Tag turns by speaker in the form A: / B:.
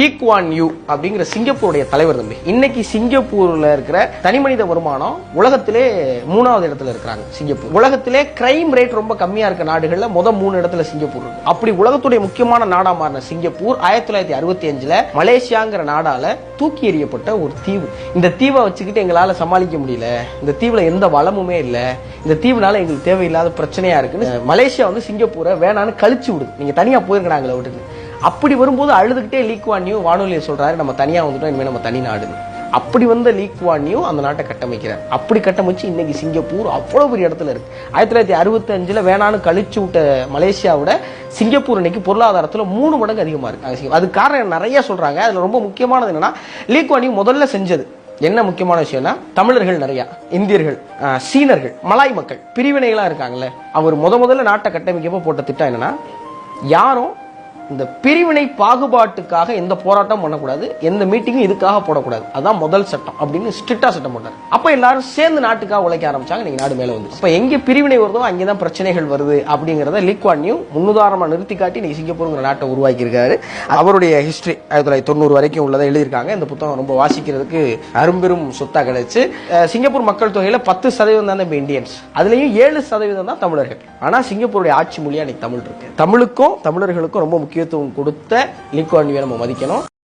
A: Lee Kuan you அப்படிங்கிற சிங்கப்பூருடைய தலைவர் தம்பி. இன்னைக்கு சிங்கப்பூர்ல இருக்கிற தனிமனித வருமானம் உலகத்திலே 3வது இடத்துல இருக்கிறாங்க சிங்கப்பூர். உலகத்திலே கிரைம் ரேட் ரொம்ப கம்மியா இருக்க நாடுகள்ல 3 இடத்துல சிங்கப்பூர் இருக்கு. அப்படி உலகத்துடைய முக்கியமான நாடா மாறின சிங்கப்பூர் 1965 மலேசியாங்கிற நாடால தூக்கி எறியப்பட்ட ஒரு தீவு. இந்த தீவை வச்சுக்கிட்டு எங்களால சமாளிக்க முடியல, இந்த தீவுல எந்த வளமுமே இல்ல, இந்த தீவுனால எங்களுக்கு தேவையில்லாத பிரச்சனையா இருக்குன்னு மலேசியா சிங்கப்பூரை வேணான்னு கழிச்சு விடுது. நீங்க தனியா போயிருக்கிறாங்களே விட்டுட்டு. அப்படி வரும்போது அழுதுகிட்டே லீ குவான் யூ வானொலியை சொல்றாரு, நம்ம தனியா வந்துட்டோம், இனிமே நம்ம தனி நாடு. அப்படி வந்த லீ குவான் யூ அந்த நாட்டை கட்டமைக்கிறார். அப்படி கட்டமைச்சு இன்னைக்கு சிங்கப்பூர் அவ்வளவு பெரிய இடத்துல இருக்கு. 1965 வேணான்னு கழிச்சு விட்ட மலேசியாவோட சிங்கப்பூர் இன்னைக்கு பொருளாதாரத்துல 3 மடங்கு அதிகமா இருக்கு. அது காரணம் நிறைய சொல்றாங்க. அதுல ரொம்ப முக்கியமானது என்னன்னா, லீ குவான் யூ முதல்ல செஞ்சது என்ன முக்கியமான விஷயம்னா, தமிழர்கள் நிறைய, இந்தியர்கள், சீனர்கள், மலாய் மக்கள் பிரிவினைகளா இருக்காங்கல்ல, அவர் முதல்ல நாட்டை கட்டமைக்கப்போ போட்ட திட்டம் என்னன்னா, யாரும் இந்த பிரிவினை பாகுபாட்டுக்காக எந்த போராட்டம் பண்ணக்கூடாது, எந்த மீட்டிங்கும் இதுக்காக போடக்கூடாது, அதான் முதல் சட்டம் அப்படின்னு ஸ்ட்ரிக்டா சட்டம் போட்டார். அப்ப எல்லாரும் சேர்ந்து நாட்டுக்காக உழைக்க ஆரம்பிச்சாங்க. நீங்க நாடு மேல வந்து இப்ப எங்க பிரிவினை வருதோ அங்கேதான் பிரச்சனைகள் வருது அப்படிங்கறத லீ குவான் யூ முன்னுதாரணமா நிறுத்தி காட்டி நீங்க சிங்கப்பூருங்கிற நாட்டை உருவாக்கி இருக்காரு. அவருடைய ஹிஸ்டரி 1990 வரைக்கும் உள்ளதை எழுதியிருக்காங்க. இந்த புத்தகம் ரொம்ப வாசிக்கிறதுக்கு அரும்பெரும் சொத்தா கிடைச்சு. சிங்கப்பூர் மக்கள் தொகையில 10% தான் இந்தியன்ஸ், அதுலயும் 7% தான் தமிழர்கள். ஆனா சிங்கப்பூருடைய ஆட்சி மொழியா இன்னைக்கு தமிழ் இருக்கு. தமிழுக்கும் தமிழர்களுக்கும் ரொம்ப முக்கியத்துவம் கொடுத்த லீ குவான் யூவை நம்ம மதிக்கணும்.